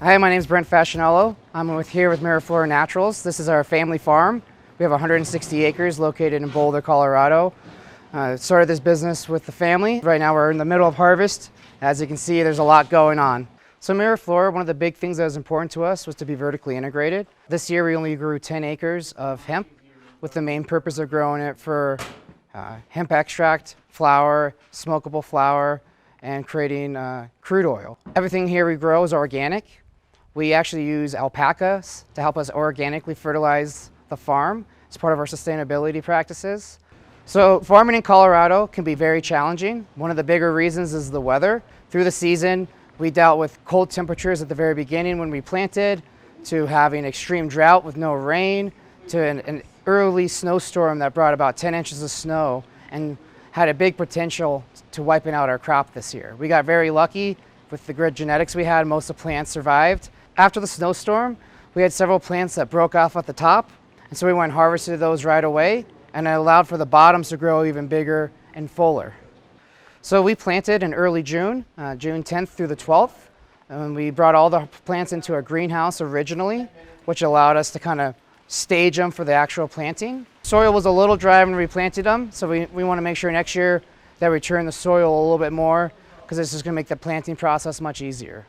Hi, my name is Brent Facchinello. I'm here with MiraFlora Naturals. This is our family farm. We have 160 acres located in Boulder, Colorado. Started this business with the family. Right now we're in the middle of harvest. As you can see, there's a lot going on. So MiraFlora, one of the big things that was important to us was to be vertically integrated. This year we only grew 10 acres of hemp with the main purpose of growing it for hemp extract, flour, smokable flour, and creating crude oil. Everything here we grow is organic. We actually use alpacas to help us organically fertilize the farm as part of our sustainability practices. So farming in Colorado can be very challenging. One of the bigger reasons is the weather. Through the season, we dealt with cold temperatures at the very beginning when we planted, to having extreme drought with no rain, to an early snowstorm that brought about 10 inches of snow and had a big potential to wiping out our crop this year. We got very lucky with the good genetics we had. Most of the plants survived. After the snowstorm, we had several plants that broke off at the top, and so we went and harvested those right away, and it allowed for the bottoms to grow even bigger and fuller. So we planted in early June, June 10th through the 12th, and we brought all the plants into a greenhouse originally, which allowed us to kind of stage them for the actual planting. Soil was a little dry when we planted them, so we want to make sure next year that we turn the soil a little bit more, because this is going to make the planting process much easier.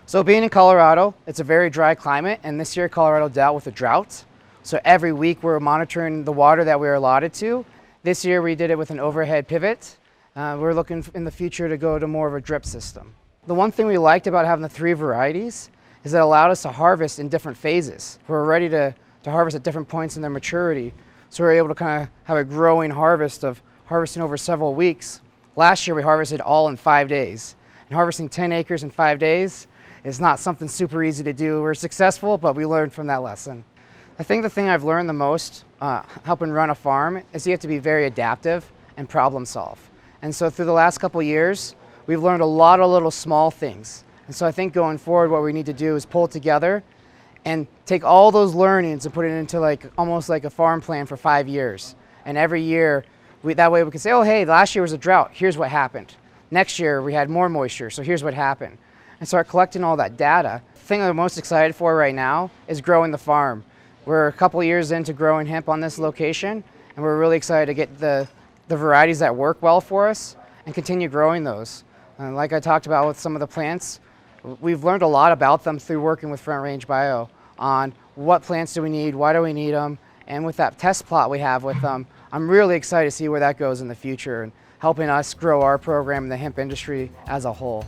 So being in Colorado, it's a very dry climate, and this year Colorado dealt with a drought. So every week we're monitoring the water that we are allotted to. This year we did it with an overhead pivot. We're looking in the future to go to more of a drip system. The one thing we liked about having the 3 varieties is that it allowed us to harvest in different phases. We're ready to harvest at different points in their maturity. So we're able to kind of have a growing harvest of harvesting over several weeks. Last year we harvested all in 5 days. And harvesting 10 acres in 5 days is not something super easy to do. We're successful, but we learned from that lesson. I think the thing I've learned the most helping run a farm is you have to be very adaptive and problem solve. And so through the last couple of years, we've learned a lot of little small things. And so I think going forward, what we need to do is pull together and take all those learnings and put it into almost like a farm plan for 5 years. And every year, that way we can say, oh, hey, last year was a drought. Here's what happened. Next year, we had more moisture, so here's what happened. And start collecting all that data. The thing I'm most excited for right now is growing the farm. We're a couple years into growing hemp on this location, and we're really excited to get the varieties that work well for us and continue growing those. Like I talked about with some of the plants, we've learned a lot about them through working with Front Range Bio on what plants do we need, why do we need them, and with that test plot we have with them, I'm really excited to see where that goes in the future and helping us grow our program in the hemp industry as a whole.